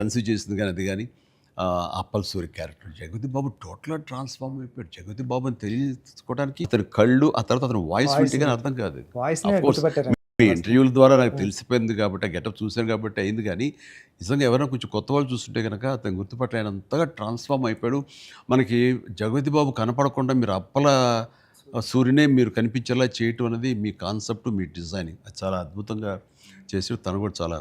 Conceive చేసింది కానీ అది కానీ అప్పల్ సూరి క్యారెక్టర్ జగపతి బాబు టోటల్గా ట్రాన్స్ఫార్మ్ అయిపోయాడు. జగపతి బాబు అని తెలియకోవడానికి అతని కళ్ళు, ఆ తర్వాత అతని వాయిస్ వింటే కానీ అర్థం కాదు. వాయిస్నే అఫ్ కోర్స్ గుర్తుపట్టారు. మీ ఇంటర్వ్యూల ద్వారా నాకు తెలిసిపోయింది కాబట్టి, ఆ గెటప్ చూశాను కాబట్టి అయింది. కానీ నిజంగా ఎవరైనా కొంచెం కొత్త వాళ్ళు చూస్తుంటే కనుక అతను గుర్తుపట్టలేనంతగా ట్రాన్స్ఫార్మ్ అయిపోయాడు. మనకి జగపతి బాబు కనపడకుండా మీరు అప్పల సూర్యనే మీరు కనిపించేలా చేయటం అనేది మీ కాన్సెప్ట్, మీ డిజైనింగ్ అది చాలా అద్భుతంగా చేసి తను కూడా చాలా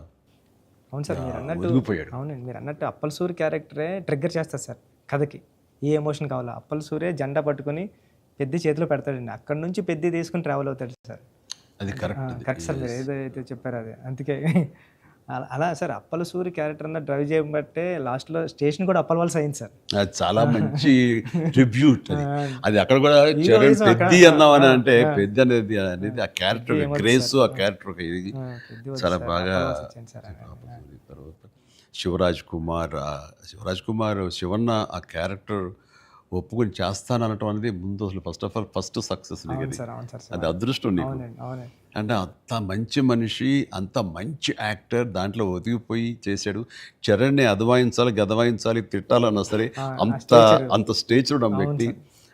అవును సార్, మీరు అన్నట్టు ఒదిగిపోయాడు. అవునండి, మీరు అన్నట్టు అప్పల్ సూరి క్యారెక్టరే ట్రిగ్గర్ చేస్తారు సార్ కథకి. ఏ ఎమోషన్ కావాలో అప్పల్ సూరే జెండా పట్టుకొని పెద్ద చేతిలో పెడతాడండి. అక్కడ నుంచి పెద్ద తీసుకుని ట్రావెల్ అవుతాడు సార్. అది కరెక్ట్. కరెక్ట్ సార్, మీరు ఏదైతే చెప్పారో అది. అందుకే అలా సార్ అప్పల్ సూరి క్యారెక్టర్ అన్న డ్రైవ్ చేయబట్టే లాస్ట్లో స్టేషన్ కూడా అప్పల్ వాళ్ళ అయింది సార్. అది చాలా మంచి ట్రిబ్యూట్ అది. అది అక్కడ కూడా చరణ్ పెద్ది అన్నామని అంటే పెద్ద అనేది ఆ క్యారెక్టర్ గ్రేస్, ఆ క్యారెక్టర్ ఇది చాలా బాగా. తర్వాత శివరాజ్ కుమార్ శివన్న ఆ క్యారెక్టర్ ఒప్పుకొని చేస్తాననటం అనేది ముందు అసలు first of all first success నీకు అది అదృష్టం నీకు. అంటే అంత మంచి మనిషి, అంత మంచి యాక్టర్, దాంట్లో ఒదిగిపోయి చేశాడు. చరణ్ని అదవాయించాలి, గదవాయించాలి, తిట్టాలన్నా సరే అంత స్టేజ్ ఉన్న వ్యక్తి.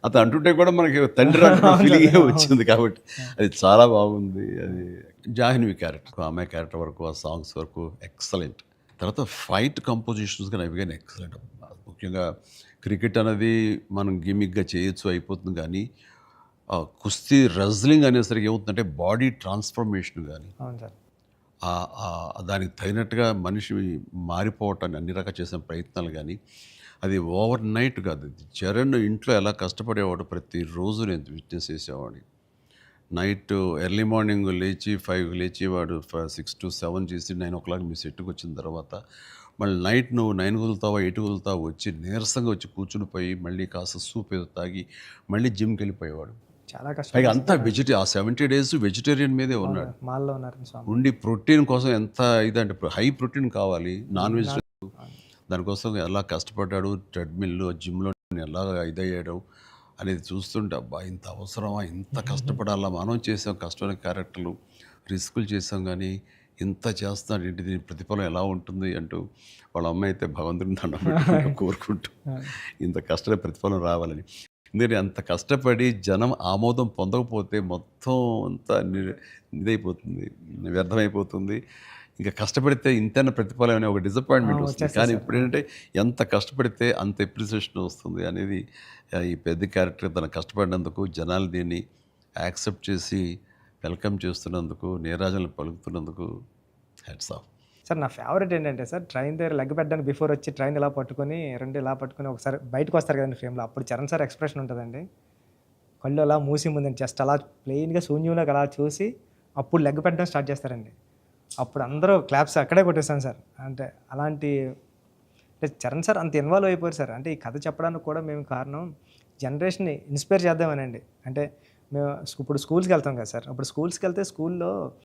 అతను అంటుంటే కూడా మనకి తండ్రి ఫీలింగ్ వచ్చింది కాబట్టి అది చాలా బాగుంది. అది జాహ్నవి క్యారెక్టర్, ఆమె క్యారెక్టర్ వరకు, ఆ సాంగ్స్ వరకు ఎక్సలెంట్. తర్వాత ఫైట్ కంపోజిషన్స్ కానీ అవి కానీ ఎక్సలెంట్. ముఖ్యంగా క్రికెట్ అనేది మనం గిమిక్గా చేయొచ్చు, అయిపోతుంది. కానీ కుస్తీ రెజ్లింగ్ అనేసరికి ఏమవుతుందంటే బాడీ ట్రాన్స్ఫర్మేషన్ కానీ దానికి తగినట్టుగా మనిషి మారిపోవటాన్ని అన్ని రకాలు చేసిన ప్రయత్నాలు కానీ అది ఓవర్ నైట్ కాదు. చరణ్ ఇంట్లో ఎలా కష్టపడేవాడు, ప్రతిరోజు నేను విట్నెస్ చేసేవాడిని. నైట్ ఎర్లీ మార్నింగ్ లేచి 5 లేచి వాడు 6 to 7 చేసి 9 o'clock మీ సెట్కి వచ్చిన తర్వాత మళ్ళీ నైట్ నువ్వు 9 కుదులుతావా 8 కుదులుతావా వచ్చి నీరసంగా వచ్చి కూర్చుని పోయి మళ్ళీ కాస్త సూప్ ఏదో తాగి మళ్ళీ జిమ్కి వెళ్ళిపోయేవాడు. చాలా కష్టం. పైగా అంతా ఆ 70 days వెజిటేరియన్ మీదే ఉన్నాడు. ఉండి ప్రోటీన్ కోసం ఎంత ఇదంటే హై ప్రోటీన్ కావాలి, నాన్ వెజ్ దానికోసం ఎలా కష్టపడ్డాడు, ట్రెడ్మిల్ జిమ్లో ఎలా ఇదయ్యాడు అనేది చూస్తుంటే అబ్బా ఇంత అవసరమా, ఇంత కష్టపడాలా, మనం చేసాం కష్టమైన క్యారెక్టర్లు, రిస్కులు చేసాం, కానీ ఇంత చేస్తున్నాడు ఏంటి, దీని ప్రతిఫలం ఎలా ఉంటుంది అంటూ వాళ్ళ అమ్మాయి అయితే భగవంతుని దండం పెట్టుకుంటూ కోరుకుంటూ ఇంత కష్టమైన ప్రతిఫలం రావాలని. ఎందుకంటే అంత కష్టపడి జనం ఆమోదం పొందకపోతే మొత్తం అంతా ఇదైపోతుంది, వ్యర్థమైపోతుంది. ఇంకా కష్టపడితే ఇంతైనా ప్రతిఫలం అనే ఒక డిసప్పాయింట్మెంట్ వస్తుంది. కానీ ఇప్పుడు ఏంటంటే ఎంత కష్టపడితే అంత ఎప్రిసియేషన్ వస్తుంది అనేది ఈ పెద్ద క్యారెక్టర్ తను కష్టపడినందుకు, జనాలు దీన్ని యాక్సెప్ట్ చేసి వెల్కమ్ చేస్తున్నందుకు, నీరాజనలు పలుకుతున్నందుకు హ్యాట్స్ ఆఫ్. సార్ నా ఫేవరెట్ ఏంటంటే సార్, ట్రైన్ దగ్గర లెగ్ పెట్టడానికి బిఫోర్ వచ్చి ట్రైన్ ఇలా పట్టుకొని రెండు ఇలా పట్టుకొని ఒకసారి బయటకు వస్తారు కదండి ఫ్రేమ్లో, అప్పుడు చరణ్ సార్ ఎక్స్ప్రెషన్ ఉంటుందండి. కళ్ళు అలా మూసి ముందండి జస్ట్ అలా ప్లెయిన్గా శూన్యంలోకి అలా చూసి అప్పుడు లెగ్ పెట్టడం స్టార్ట్ చేస్తారండి. అప్పుడు అందరూ క్లాప్స్ అక్కడే కొట్టేస్తాను సార్. అంటే అలాంటి అంటే చరణ్ సార్ అంత ఇన్వాల్వ్ అయిపోయారు సార్. అంటే ఈ కథ చెప్పడానికి కూడా మేము కారణం జనరేషన్ని ఇన్స్పైర్ చేద్దామనండి. అంటే మేము ఇప్పుడు స్కూల్స్కి వెళ్తాం కదా సార్, అప్పుడు స్కూల్స్కి వెళ్తే స్కూల్లో